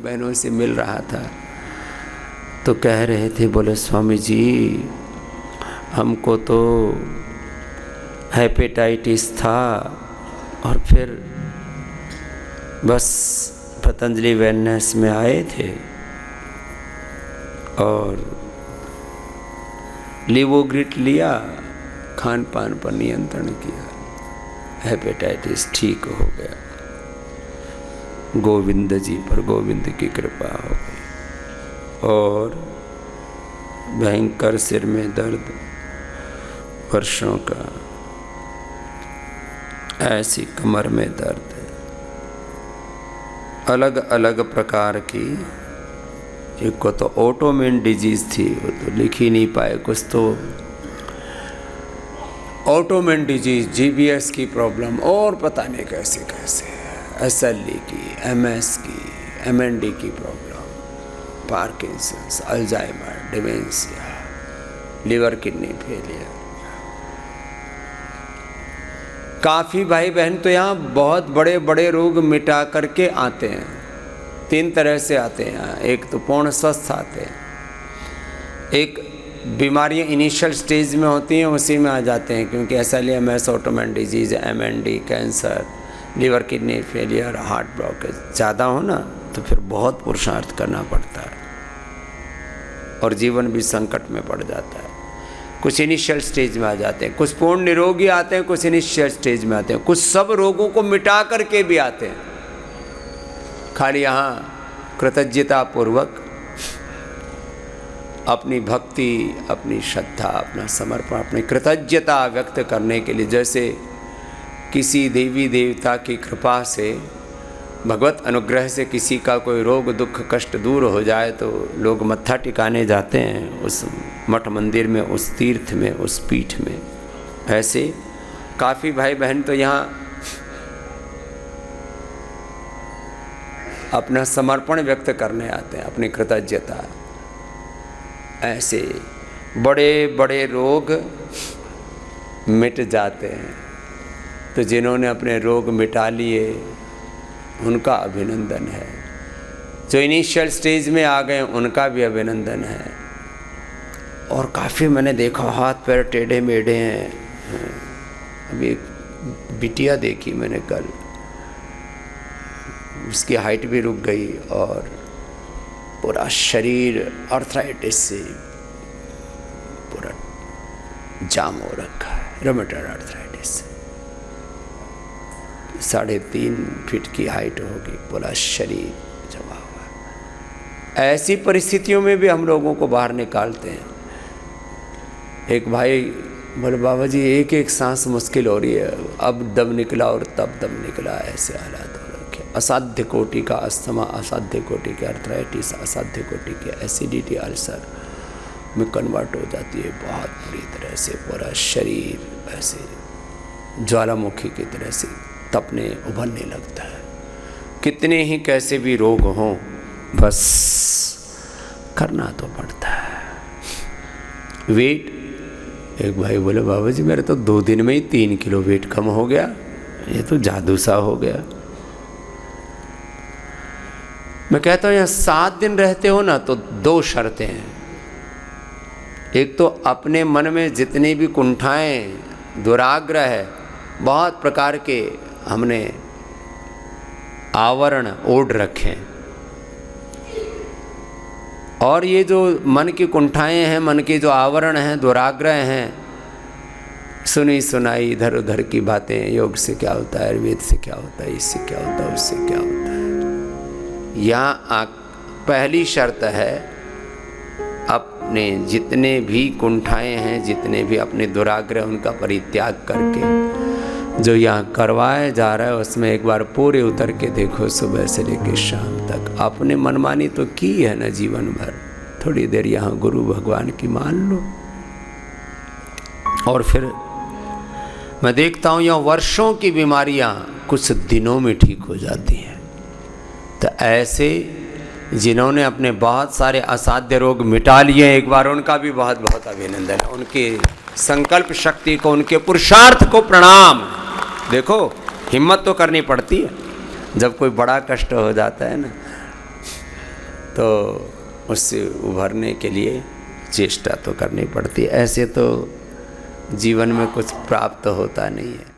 बहनों से मिल रहा था तो कह रहे थे, बोले स्वामी जी हमको तो हेपेटाइटिस था और फिर बस पतंजलि वेलनेस में आए थे और लिवोग्रिट लिया, खान पान पर नियंत्रण किया, हेपेटाइटिस ठीक हो गया। गोविंद जी पर गोविंद की कृपा हो गई। और भयंकर सिर में दर्द वर्षों का, ऐसी कमर में दर्द, अलग अलग प्रकार की। एक को तो ऑटोइम्यून डिजीज थी, वो तो लिख ही नहीं पाए, कुछ तो ऑटोइम्यून डिजीज, जीबीएस की प्रॉब्लम और पता नहीं कैसे कैसे, एसएलई की, एमएस की, एमएनडी की problem, Parkinson's, Alzheimer, dementia, liver kidney failure. काफ़ी भाई बहन तो यहाँ बहुत बड़े बड़े रोग मिटा करके आते हैं। 3 तरह से आते हैं यहाँ। एक तो पूर्ण स्वस्थ आते हैं, एक बीमारियाँ इनिशियल स्टेज में होती हैं उसी में आ जाते हैं, क्योंकि SLE MS, autoimmune disease, MND, cancer, liver kidney failure, heart blockage ज़्यादा हो ना तो फिर बहुत पुरुषार्थ करना पड़ता है और जीवन भी संकट में पड़ जाता है। कुछ इनिशियल स्टेज में आ जाते हैं, कुछ पूर्ण निरोगी आते हैं, कुछ इनिशियल स्टेज में आते हैं, कुछ सब रोगों को मिटा करके भी आते हैं। खाली यहाँ कृतज्ञता पूर्वक अपनी भक्ति, अपनी श्रद्धा, अपना समर्पण, अपनी कृतज्ञता व्यक्त करने के लिए, जैसे किसी देवी देवता की कृपा से, भगवत अनुग्रह से किसी का कोई रोग दुख कष्ट दूर हो जाए तो लोग मत्था टिकाने जाते हैं उस मठ मंदिर में, उस तीर्थ में, उस पीठ में। ऐसे काफ़ी भाई बहन तो यहाँ अपना समर्पण व्यक्त करने आते हैं, अपनी कृतज्ञता। ऐसे बड़े बड़े रोग मिट जाते हैं। तो जिन्होंने अपने रोग मिटा लिए उनका अभिनंदन है, जो इनिशियल स्टेज में आ गए उनका भी अभिनंदन है। और काफ़ी मैंने देखा हाथ पैर टेढ़े मेढ़े हैं। अभी एक बिटिया देखी मैंने कल, उसकी हाइट भी रुक गई और पूरा शरीर आर्थराइटिस से पूरा जाम हो रखा है, रूमेटॉइड आर्थराइटिस से। 3.5 फीट की हाइट होगी, पूरा शरीर जमा हुआ। ऐसी परिस्थितियों में भी हम लोगों को बाहर निकालते हैं। एक भाई बोले बाबा जी एक एक सांस मुश्किल हो रही है, अब दम निकला और तब दम निकला, ऐसे हालात हो रखे। असाध्य कोटि का अस्थमा, असाध्य कोटि के आर्थराइटिस, असाध्य कोटि के एसिडिटी, अल्सर में कन्वर्ट हो जाती है बहुत बुरी तरह से। पूरा शरीर ऐसे ज्वालामुखी की तरह से तपने उभरने लगता है। कितने ही कैसे भी रोग हों, बस करना तो पड़ता है। वेट, एक भाई बोले बाबा जी मेरे तो 2 दिन में ही 3 किलो वेट कम हो गया, ये तो जादू सा हो गया। मैं कहता हूँ यहाँ 7 दिन रहते हो ना तो 2 शर्तें हैं। एक तो अपने मन में जितनी भी कुंठाएं, दुराग्रह है, बहुत प्रकार के हमने आवरण ओढ़ रखे, और ये जो मन की कुंठाएं हैं, मन के जो आवरण हैं, दुराग्रह हैं, सुनी सुनाई इधर उधर की बातें, योग से क्या होता है, आयुर्वेद से क्या होता है, इससे क्या होता है, उससे क्या होता है। यहाँ पहली शर्त है अपने जितने भी कुंठाएं हैं, जितने भी अपने दुराग्रह, उनका परित्याग करके जो यहाँ करवाया जा रहा है उसमें एक बार पूरे उतर के देखो। सुबह से लेकर शाम तक आपने मनमानी तो की है ना जीवन भर, थोड़ी देर यहाँ गुरु भगवान की मान लो। और फिर मैं देखता हूँ यहाँ वर्षों की बीमारियाँ कुछ दिनों में ठीक हो जाती हैं। तो ऐसे जिन्होंने अपने बहुत सारे असाध्य रोग मिटा लिए, एक बार उनका भी बहुत बहुत अभिनंदन है। उनके संकल्प शक्ति को, उनके पुरुषार्थ को प्रणाम। देखो हिम्मत तो करनी पड़ती है जब कोई बड़ा कष्ट हो जाता है ना। तो उससे उभरने के लिए चेष्टा तो करनी पड़ती है। ऐसे तो जीवन में कुछ प्राप्त होता नहीं है।